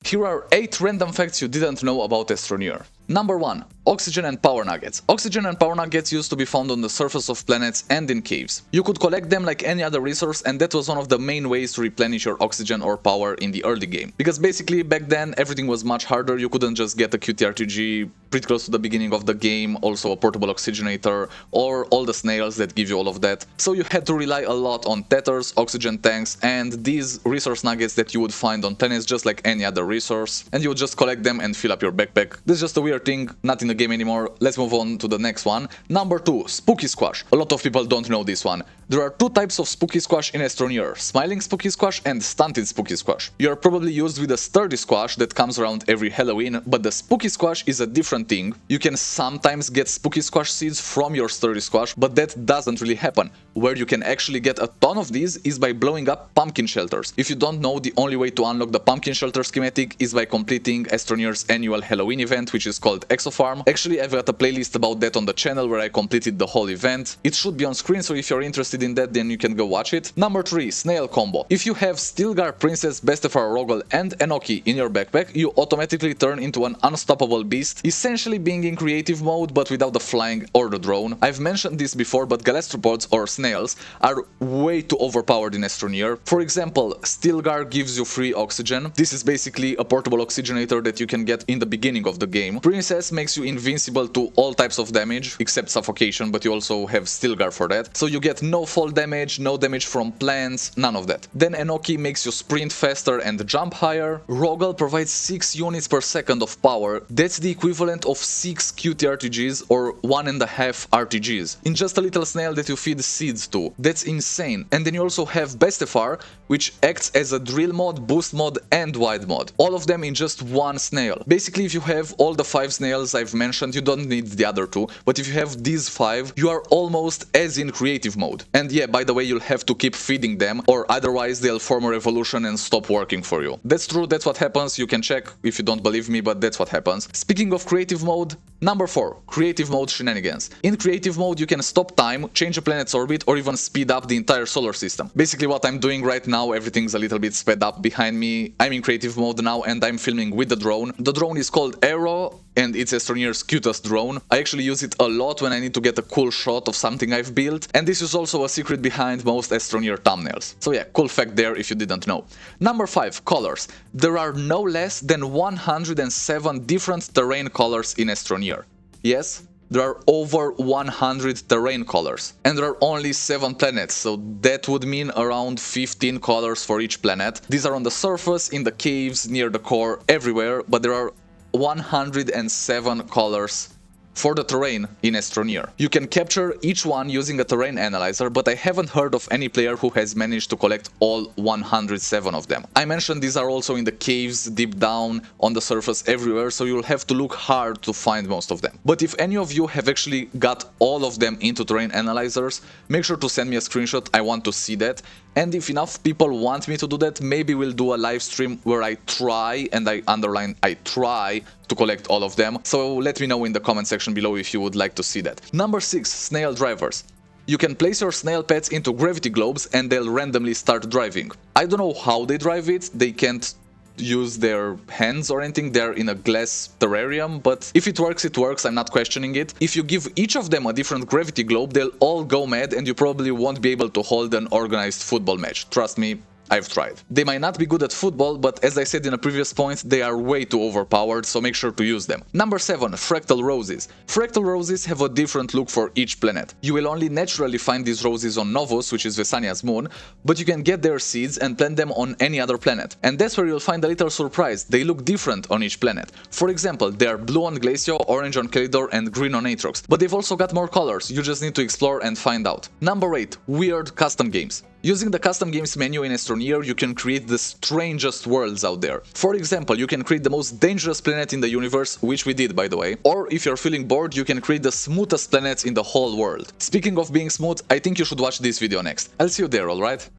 Here are 8 random facts you didn't know about Astroneer. Number 1. Oxygen and power nuggets. Oxygen and power nuggets used to be found on the surface of planets and in caves. You could collect them like any other resource, and that was one of the main ways to replenish your oxygen or power in the early game. Because basically back then everything was much harder, you couldn't just get a QTRTG pretty close to the beginning of the game, also a portable oxygenator, or all the snails that give you all of that. So you had to rely a lot on tethers, oxygen tanks, and these resource nuggets that you would find on planets just like any other resource, and you would just collect them and fill up your backpack. This is just a weird thing, not in the game anymore. Let's move on to the next one. Number 2. Spooky Squash. A lot of people don't know this one. There are 2 types of Spooky Squash in Astroneer: Smiling Spooky Squash and Stunted Spooky Squash. You are probably used with a Sturdy Squash that comes around every Halloween, but the Spooky Squash is a different thing. You can sometimes get Spooky Squash seeds from your Sturdy Squash, but that doesn't really happen. Where you can actually get a ton of these is by blowing up pumpkin shelters. If you don't know, the only way to unlock the pumpkin shelter schematic is by completing Astroneer's annual Halloween event, which is called Exofarm. Actually, I've got a playlist about that on the channel where I completed the whole event. It should be on screen, so if you're interested in that, then you can go watch it. Number 3. Snail combo. If you have Stilgar, Princess, Bestefar, Rogel and Enoki in your backpack, you automatically turn into an unstoppable beast, essentially being in creative mode but without the flying or the drone. I've mentioned this before, but gastropods or snails are way too overpowered in Astroneer. For example, Stilgar gives you free oxygen. This is basically a portable oxygenator that you can get in the beginning of the game. Princess makes you invincible to all types of damage except suffocation, but you also have Stilgar for that. So you get no fall damage, no damage from plants, none of that. Then Enoki makes you sprint faster and jump higher. Rogel provides 6 units per second of power. That's the equivalent of 6 QTRTGs or 1.5 RTGs in just a little snail that you feed seeds to. That's insane. And then you also have Bestefar, which acts as a drill mod, boost mod and wide mod. All of them in just one snail. Basically, if you have all the 5 snails I've mentioned, you don't need the other 2, but if you have these 5, you are almost as in creative mode. And yeah, by the way, you'll have to keep feeding them, or otherwise they'll form a revolution and stop working for you. That's true, that's what happens. You can check if you don't believe me, but that's what happens. Speaking of creative mode, number 4. Creative mode shenanigans. In creative mode, you can stop time, change a planet's orbit, or even speed up the entire solar system. Basically what I'm doing right now, everything's a little bit sped up behind me. I'm in creative mode now and I'm filming with the drone. The drone is called Arrow, and it's Astroneer's cutest drone. I actually use it a lot when I need to get a cool shot of something I've built, and this is also a secret behind most Astroneer thumbnails. So yeah, cool fact there if you didn't know. Number 5. Colors. There are no less than 107 different terrain colors in Astroneer. Yes, there are over 100 terrain colors, and there are only 7 planets, so that would mean around 15 colors for each planet. These are on the surface, in the caves, near the core, everywhere, but there are 107 colors for the terrain in Astroneer. You can capture each one using a terrain analyzer, but I haven't heard of any player who has managed to collect all 107 of them. I mentioned these are also in the caves, deep down, on the surface, everywhere, so you'll have to look hard to find most of them. But if any of you have actually got all of them into terrain analyzers, make sure to send me a screenshot, I want to see that. And if enough people want me to do that, maybe we'll do a live stream where I try, and I underline I try, to collect all of them. So let me know in the comment section below if you would like to see that. Number 6. Snail drivers. You can place your snail pets into gravity globes and they'll randomly start driving. I don't know how they drive it, they can't use their hands or anything, they're in a glass terrarium, but if it works, I'm not questioning it. If you give each of them a different gravity globe, they'll all go mad and you probably won't be able to hold an organized football match. Trust me, I've tried. They might not be good at football, but as I said in a previous point, they are way too overpowered, so make sure to use them. Number 7. Fractal roses. Fractal roses have a different look for each planet. You will only naturally find these roses on Novus, which is Vesania's moon, but you can get their seeds and plant them on any other planet. And that's where you'll find a little surprise. They look different on each planet. For example, they are blue on Glacio, orange on Calidor and green on Atrox, but they've also got more colors. You just need to explore and find out. Number 8. Weird custom games. Using the custom games menu in Astroneer, you can create the strangest worlds out there. For example, you can create the most dangerous planet in the universe, which we did by the way, or if you're feeling bored, you can create the smoothest planets in the whole world. Speaking of being smooth, I think you should watch this video next. I'll see you there, alright?